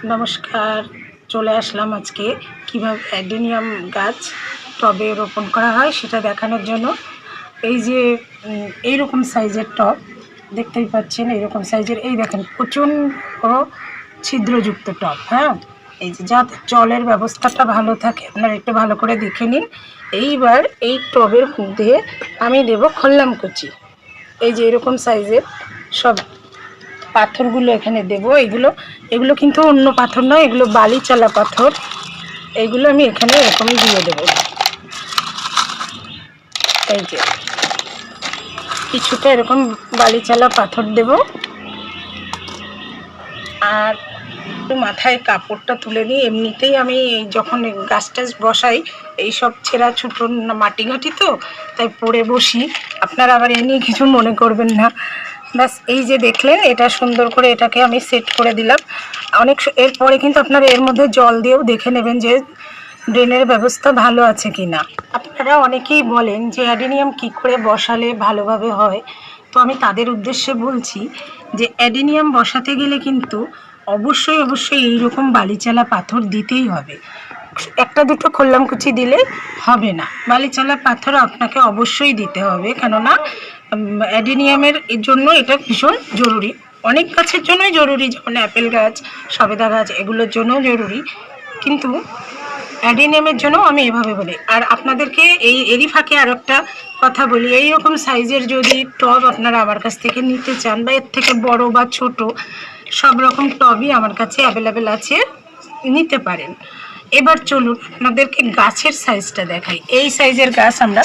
নমস্কার, চলে আসলাম আজকে কীভাবে অ্যাডেনিয়াম গাছ টবে রোপণ করা হয় সেটা দেখানোর জন্য। এই যে এইরকম সাইজের টব দেখতেই পাচ্ছেন, এইরকম সাইজের, এই দেখেন প্রচণ্ড ছিদ্রযুক্ত টব। হ্যাঁ, এই যে যাতে জলের ব্যবস্থাটা ভালো থাকে আপনারা একটু ভালো করে দেখে নিন। এইবার এই টবের মধ্যে আমি দেব খোল্লামকুচি। এই যে এরকম সাইজের সব পাথরগুলো এখানে দেব। এগুলো কিন্তু অন্য পাথর নয়, এগুলো বালি চালা পাথর। এইগুলো আমি এখানে এরকমই দিয়ে দেব। এই যে কিছুটা এরকম বালি চালা পাথর দেব, আর মাথায় কাপড়টা তুলে নিই। এমনিতেই আমি যখন গাছ টাছ বসাই এইসব ছেঁড়া ছুটো মাটি ঘাটি তো, তাই পরে বসি। আপনারা আবার এ নিয়ে কিছু মনে করবেন না। ব্যাস, এই যে দেখলেন, এটা সুন্দর করে এটাকে আমি সেট করে দিলাম। এরপরে কিন্তু আপনারা এর মধ্যে জল দিয়েও দেখে নেবেন যে ড্রেনের ব্যবস্থা ভালো আছে কি না। আপনারা অনেকেই বলেন যে অ্যাডেনিয়াম কী করে বসালে ভালোভাবে হয়, তো আমি তাদের উদ্দেশ্যে বলছি যে অ্যাডেনিয়াম বসাতে গেলে কিন্তু অবশ্যই এইরকম বালিচালা পাথর দিতেই হবে। একটা দুটো খোল্লামকুচি দিলে হবে না, বালিচালা পাথর আপনাকে অবশ্যই দিতে হবে। কেননা অ্যাডেনিয়ামের জন্য এটা ভীষণ জরুরি। অনেক গাছের জন্যই জরুরি, যেমন অ্যাপেল গাছ, সবেদা গাছ, এগুলোর জন্যও জরুরি, কিন্তু অ্যাডেনিয়ামের জন্য আমি এভাবে বলি। আর আপনাদেরকে এরই ফাঁকে আর একটা কথা বলি, এইরকম সাইজের যদি টব আপনারা আমার কাছ থেকে নিতে চান, বা এর থেকে বড় বা ছোট সব রকম টবই আমার কাছে অ্যাভেলেবেল আছে, নিতে পারেন। এবার চলুন আপনাদেরকে গাছের সাইজটা দেখাই। এই সাইজের গাছ আমরা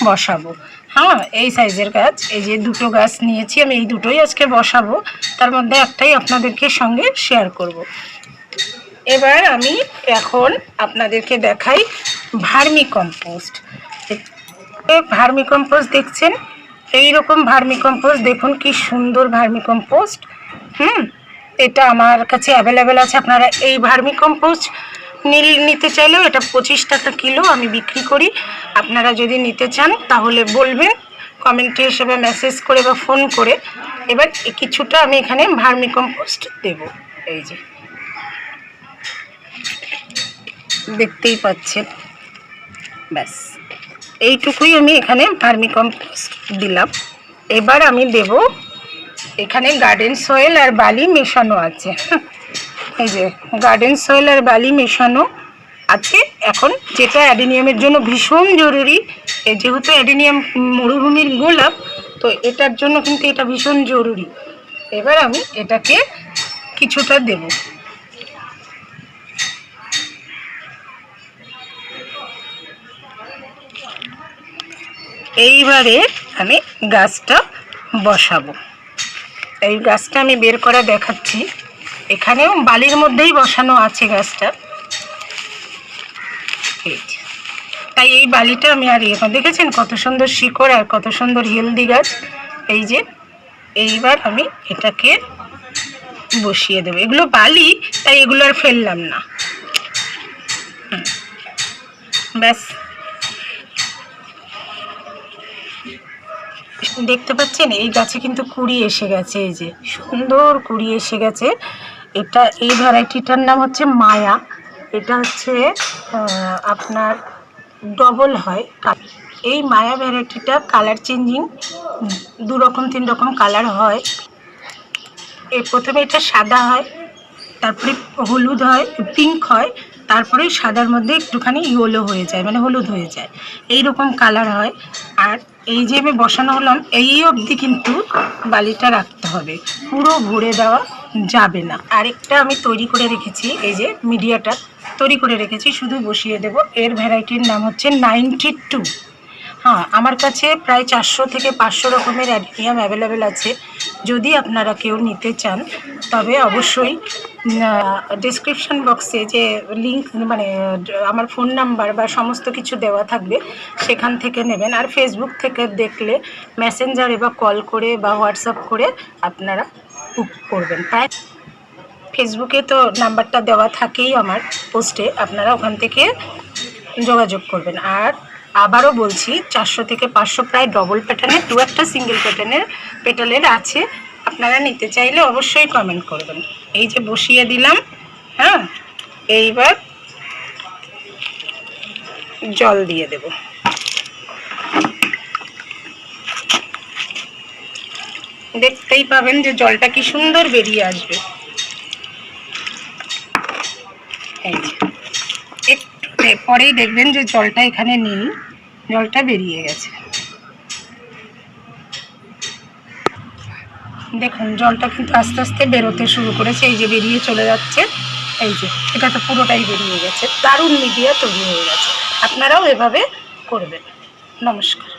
বসাবো। হ্যাঁ, এই সাইজের গাছ, এই যে দুটো গাছ নিয়েছি আমি, এই দুটোই আজকে বসাবো। তার মধ্যে একটাই আপনাদেরকে সঙ্গে শেয়ার করব। এবার আমি এখন আপনাদেরকে দেখাই ভার্মি কম্পোস্ট। ভার্মি কম্পোস্ট দেখছেন, এইরকম ভার্মি কম্পোস্ট দেখুন কি সুন্দর ভার্মি কম্পোস্ট। এটা আমার কাছে অ্যাভেলেবেল আছে। আপনারা এই ভার্মি কম্পোস্ট নিতে চাইলেও এটা 25 টাকা কিলো আমি বিক্রি করি। আপনারা যদি নিতে চান তাহলে বলবেন কমেন্টে হিসেবে, মেসেজ করে বা ফোন করে। এবার কিছুটা আমি এখানে ভার্মি কম্পোস্ট দেব। এই যে দেখতেই পাচ্ছেন, ব্যাস এইটুকুই আমি এখানে ভার্মি কম্পোস্ট দিলাম। এবার আমি দেব এখানে গার্ডেন সয়েল আর বালি মেশানো আছে। এই যে গার্ডেন সয়েল আর বালি মেশানো আছে এখন, যেটা অ্যাডেনিয়ামের জন্য ভীষণ জরুরি। যেহেতু অ্যাডেনিয়াম মরুভূমির গোলাপ, তো এটার জন্য কিন্তু এটা ভীষণ জরুরি। এবার আমি এটাকে কিছুটা দেব। এইবারে আমি গাছটা বসাবো। এই গাছটা আমি বের করে দেখাচ্ছি। এখানেও বালির মধ্যেই বসানো আছে গাছটা। তাই এই বালিটা আমি আর এখন দেখেছেন কত সুন্দর শিকড় আর কত সুন্দর হেলদি গাছ। এই যে এইবার আমি এটাকে বসিয়ে দেবো। এগুলো বালি, তাই এগুলো আর ফেললাম না। ব্যাস, দেখতে পাচ্ছেন এই গাছে কিন্তু কুড়ি এসে গেছে। এই যে সুন্দর কুড়ি এসে গেছে। এই ভ্যারাইটিটার নাম হচ্ছে মায়া। এটা হচ্ছে আপনার ডবল হয়। এই মায়া ভ্যারাইটিটা কালার চেঞ্জিং, 2 রকম 3 রকম কালার হয়। প্রথমে এটা সাদা হয়, তারপরে হলুদ হয়, পিঙ্ক হয়, তারপরে সাদার মধ্যে একটুখানি ইয়েলো হয়ে যায়, মানে হলুদ হয়ে যায়, এই রকম কালার হয়। আর এই যে আমি বসানো হলাম, এই অবধি কিন্তু বালিটা রাখতে হবে, পুরো ভরে দেওয়া যাবে না। আরেকটা আমি তৈরি করে রেখেছি, এই যে মিডিয়াটা তৈরি করে রেখেছি, শুধু বসিয়ে দেব। এর ভ্যারাইটির নাম হচ্ছে 92। হ্যাঁ, আমার কাছে প্রায় 400 থেকে 500 রকমের অ্যাডেনিয়াম অ্যাভেলেবেল আছে। যদি আপনারা কেউ নিতে চান তবে অবশ্যই ডেসক্রিপশন বক্সে যে লিঙ্ক, মানে আমার ফোন নাম্বার বা সমস্ত কিছু দেওয়া থাকবে, সেখান থেকে নেবেন। আর ফেসবুক থেকে দেখলে মেসেঞ্জারে বা কল করে বা হোয়াটসঅ্যাপ করে আপনারা বুক করবেন। প্রায় ফেসবুকে তো নাম্বারটা দেওয়া থাকেই আমার পোস্টে, আপনারা ওখান থেকে যোগাযোগ করবেন। আর আবারও বলছি, 400 থেকে 500 প্রায় ডবল প্যাটার্নের, 2-1টা সিঙ্গেল পেটালের আছে। আপনারা নিতে চাইলে অবশ্যই কমেন্ট করবেন। এই যে বসিয়ে দিলাম, হ্যাঁ, এইবার জল দিয়ে দেব। দেখতেই পাবেন যে জলটা কি সুন্দর বেরিয়ে আসবে। এই যে একটু পরেই দেখবেন যে জলটা এখানে নেই, জলটা বেরিয়ে গেছে। দেখুন জলটা কিন্তু আস্তে আস্তে বেরোতে শুরু করেছে, এই যে বেরিয়ে চলে যাচ্ছে। এই যে এটা তো পুরোটাই বেরিয়ে গেছে, দারুণ মিডিয়া তৈরি হয়ে গেছে। আপনারাও এভাবে করবেন। নমস্কার।